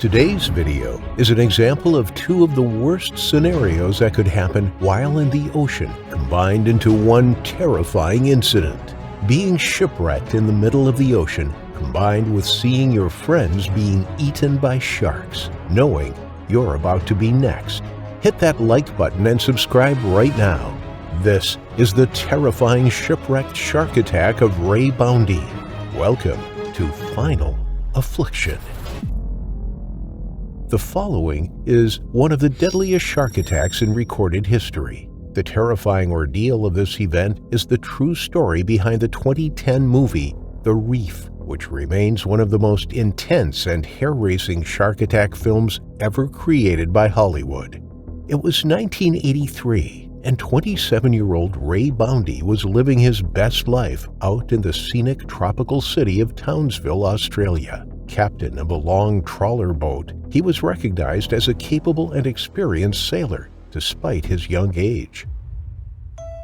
Today's video is an example of two of the worst scenarios that could happen while in the ocean, combined into one terrifying incident. Being shipwrecked in the middle of the ocean, combined with seeing your friends being eaten by sharks, knowing you're about to be next. Hit that like button and subscribe right now. This is the terrifying shipwrecked shark attack of Ray Boundy. Welcome to Final Affliction. The following is one of the deadliest shark attacks in recorded history. The terrifying ordeal of this event is the true story behind the 2010 movie, The Reef, which remains one of the most intense and hair-raising shark attack films ever created by Hollywood. It was 1983, and 27-year-old Ray Boundy was living his best life out in the scenic tropical city of Townsville, Australia. Captain of a long trawler boat, he was recognized as a capable and experienced sailor, despite his young age.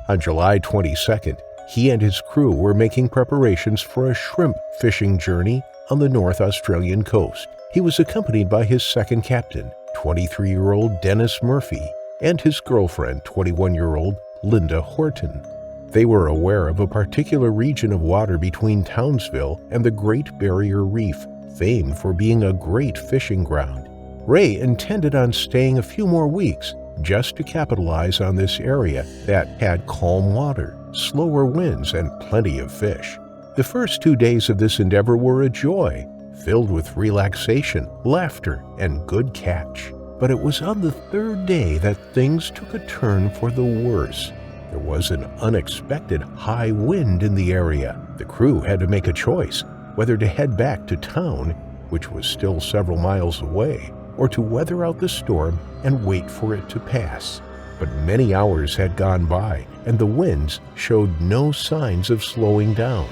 On July 22nd, he and his crew were making preparations for a shrimp fishing journey on the North Australian coast. He was accompanied by his second captain, 23-year-old Dennis Murphy, and his girlfriend, 21-year-old Linda Horton. They were aware of a particular region of water between Townsville and the Great Barrier Reef, famed for being a great fishing ground. Ray intended on staying a few more weeks just to capitalize on this area that had calm water, slower winds, and plenty of fish. The first 2 days of this endeavor were a joy, filled with relaxation, laughter, and good catch. But it was on the third day that things took a turn for the worse. There was an unexpected high wind in the area. The crew had to make a choice, whether to head back to town, which was still several miles away, or to weather out the storm and wait for it to pass. But many hours had gone by, and the winds showed no signs of slowing down.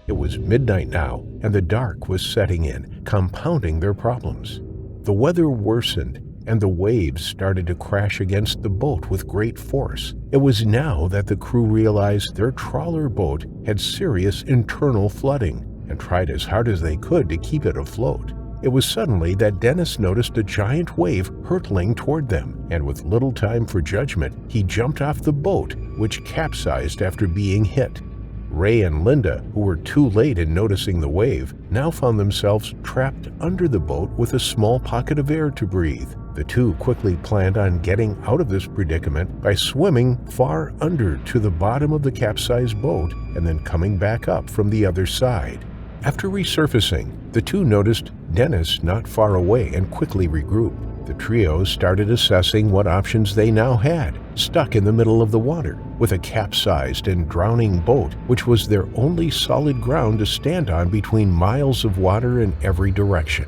It was midnight now, and the dark was setting in, compounding their problems. The weather worsened, and the waves started to crash against the boat with great force. It was now that the crew realized their trawler boat had serious internal flooding, and tried as hard as they could to keep it afloat. It was suddenly that Dennis noticed a giant wave hurtling toward them, and with little time for judgment, he jumped off the boat, which capsized after being hit. Ray and Linda, who were too late in noticing the wave, now found themselves trapped under the boat with a small pocket of air to breathe. The two quickly planned on getting out of this predicament by swimming far under to the bottom of the capsized boat and then coming back up from the other side. After resurfacing, the two noticed Dennis not far away and quickly regrouped. The trio started assessing what options they now had, stuck in the middle of the water, with a capsized and drowning boat, which was their only solid ground to stand on between miles of water in every direction.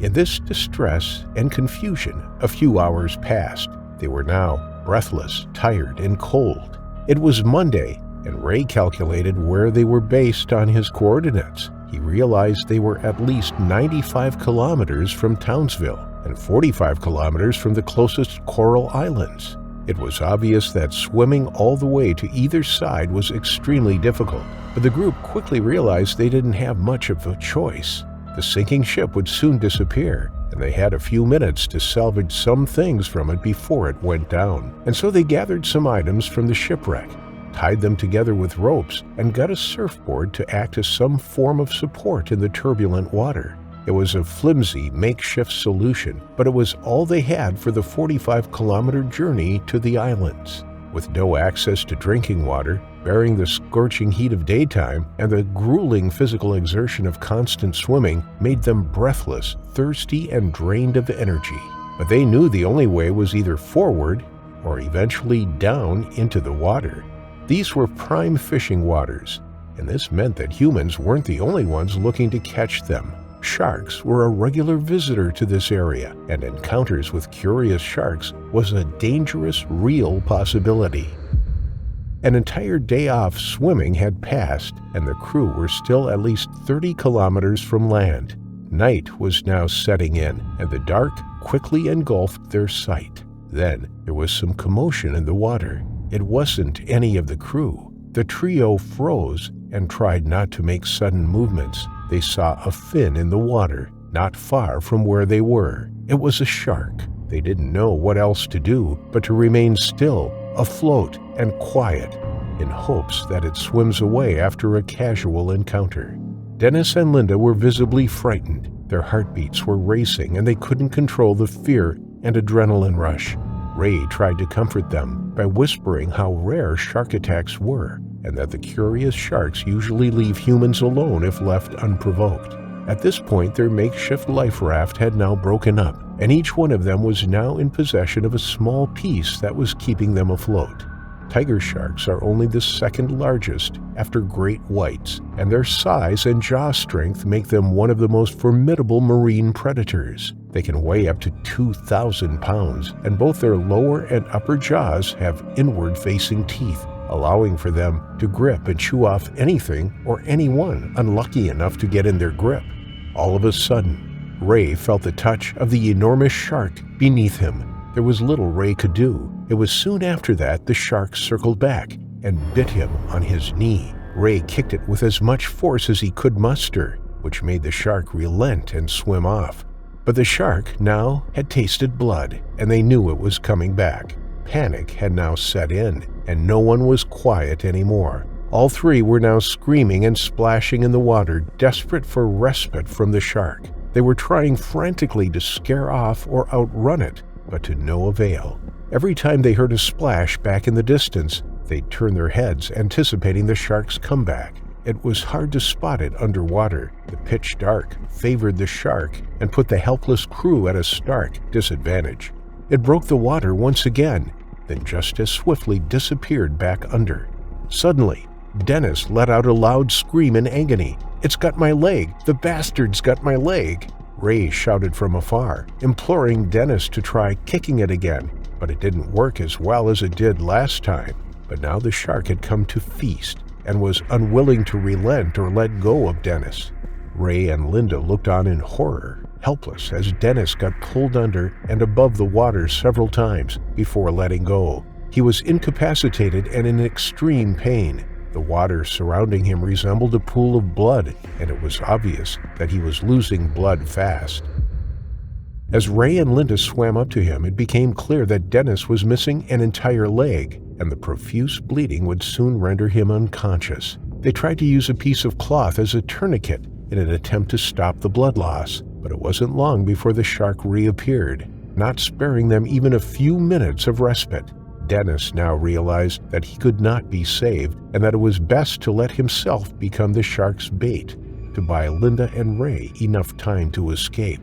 In this distress and confusion, a few hours passed. They were now breathless, tired, and cold. It was Monday, and Ray calculated where they were based on his coordinates. He realized they were at least 95 kilometers from Townsville and 45 kilometers from the closest coral islands. It was obvious that swimming all the way to either side was extremely difficult, but the group quickly realized they didn't have much of a choice. The sinking ship would soon disappear, and they had a few minutes to salvage some things from it before it went down. And so they gathered some items from the shipwreck, tied them together with ropes, and got a surfboard to act as some form of support in the turbulent water. It was a flimsy, makeshift solution, but it was all they had for the 45-kilometer journey to the islands. With no access to drinking water, bearing the scorching heat of daytime, and the grueling physical exertion of constant swimming made them breathless, thirsty, and drained of energy. But they knew the only way was either forward or eventually down into the water. These were prime fishing waters, and this meant that humans weren't the only ones looking to catch them. Sharks were a regular visitor to this area, and encounters with curious sharks was a dangerous, real possibility. An entire day off swimming had passed, and the crew were still at least 30 kilometers from land. Night was now setting in, and the dark quickly engulfed their sight. Then there was some commotion in the water. It wasn't any of the crew. The trio froze and tried not to make sudden movements. They saw a fin in the water, not far from where they were. It was a shark. They didn't know what else to do but to remain still, afloat, and quiet, in hopes that it swims away after a casual encounter. Dennis and Linda were visibly frightened. Their heartbeats were racing and they couldn't control the fear and adrenaline rush. Ray tried to comfort them by whispering how rare shark attacks were and that the curious sharks usually leave humans alone if left unprovoked. At this point, their makeshift life raft had now broken up, and each one of them was now in possession of a small piece that was keeping them afloat. Tiger sharks are only the second largest after great whites, and their size and jaw strength make them one of the most formidable marine predators. They can weigh up to 2,000 pounds, and both their lower and upper jaws have inward-facing teeth, allowing for them to grip and chew off anything or anyone unlucky enough to get in their grip. All of a sudden, Ray felt the touch of the enormous shark beneath him. There was little Ray could do. It was soon after that the shark circled back and bit him on his knee. Ray kicked it with as much force as he could muster, which made the shark relent and swim off. But the shark now had tasted blood, and they knew it was coming back. Panic had now set in, and no one was quiet anymore. All three were now screaming and splashing in the water, desperate for respite from the shark. They were trying frantically to scare off or outrun it, but to no avail. Every time they heard a splash back in the distance, they'd turn their heads, anticipating the shark's comeback. It was hard to spot it underwater. The pitch dark favored the shark and put the helpless crew at a stark disadvantage. It broke the water once again, then just as swiftly disappeared back under. Suddenly, Dennis let out a loud scream in agony. "It's got my leg! The bastard's got my leg!" Ray shouted from afar, imploring Dennis to try kicking it again, but it didn't work as well as it did last time. But now the shark had come to feast and was unwilling to relent or let go of Dennis. Ray and Linda looked on in horror, helpless as Dennis got pulled under and above the water several times before letting go. He was incapacitated and in extreme pain. The water surrounding him resembled a pool of blood, and it was obvious that he was losing blood fast. As Ray and Linda swam up to him, it became clear that Dennis was missing an entire leg, and the profuse bleeding would soon render him unconscious. They tried to use a piece of cloth as a tourniquet in an attempt to stop the blood loss, but it wasn't long before the shark reappeared, not sparing them even a few minutes of respite. Dennis now realized that he could not be saved and that it was best to let himself become the shark's bait, to buy Linda and Ray enough time to escape.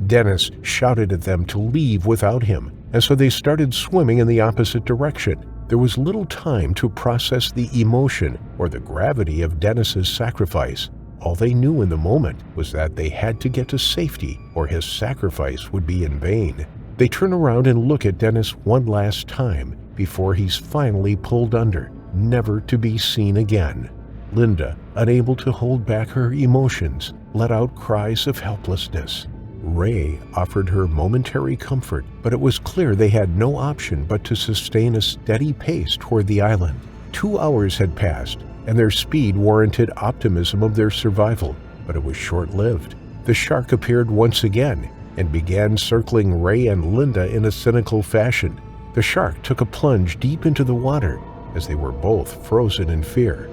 Dennis shouted at them to leave without him, and so they started swimming in the opposite direction. There was little time to process the emotion or the gravity of Dennis's sacrifice. All they knew in the moment was that they had to get to safety or his sacrifice would be in vain. They turn around and look at Dennis one last time before he's finally pulled under, never to be seen again. Linda, unable to hold back her emotions, let out cries of helplessness. Ray offered her momentary comfort, but it was clear they had no option but to sustain a steady pace toward the island. 2 hours had passed, and their speed warranted optimism of their survival, but it was short-lived. The shark appeared once again and began circling Ray and Linda in a cynical fashion. The shark took a plunge deep into the water as they were both frozen in fear.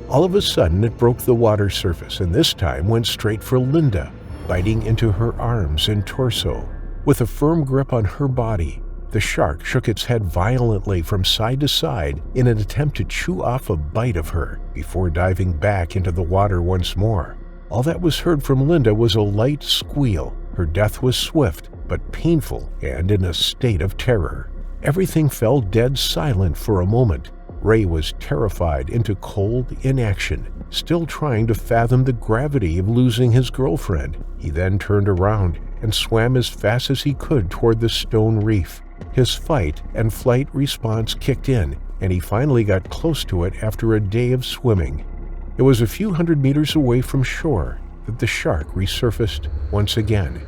All of a sudden, it broke the water surface and this time went straight for Linda, biting into her arms and torso. With a firm grip on her body, the shark shook its head violently from side to side in an attempt to chew off a bite of her before diving back into the water once more. All that was heard from Linda was a light squeal. Her death was swift but painful and in a state of terror. Everything fell dead silent for a moment. Ray was terrified into cold inaction, still trying to fathom the gravity of losing his girlfriend. He then turned around and swam as fast as he could toward the stone reef. His fight and flight response kicked in, and he finally got close to it after a day of swimming. It was a few hundred meters away from shore that the shark resurfaced once again.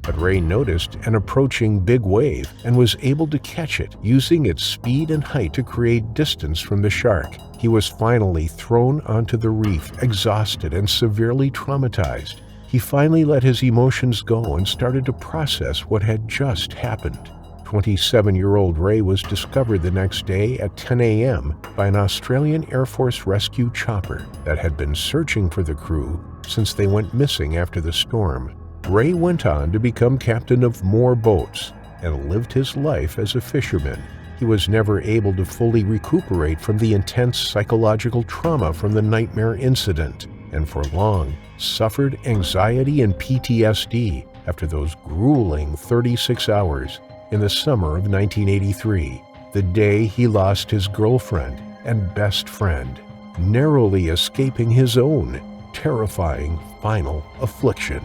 But Ray noticed an approaching big wave and was able to catch it, using its speed and height to create distance from the shark. He was finally thrown onto the reef, exhausted and severely traumatized. He finally let his emotions go and started to process what had just happened. 27-year-old Ray was discovered the next day at 10 a.m. by an Australian Air Force rescue chopper that had been searching for the crew since they went missing after the storm. Ray went on to become captain of more boats and lived his life as a fisherman. He was never able to fully recuperate from the intense psychological trauma from the nightmare incident, and for long suffered anxiety and PTSD after those grueling 36 hours in the summer of 1983, the day he lost his girlfriend and best friend, narrowly escaping his own terrifying final affliction.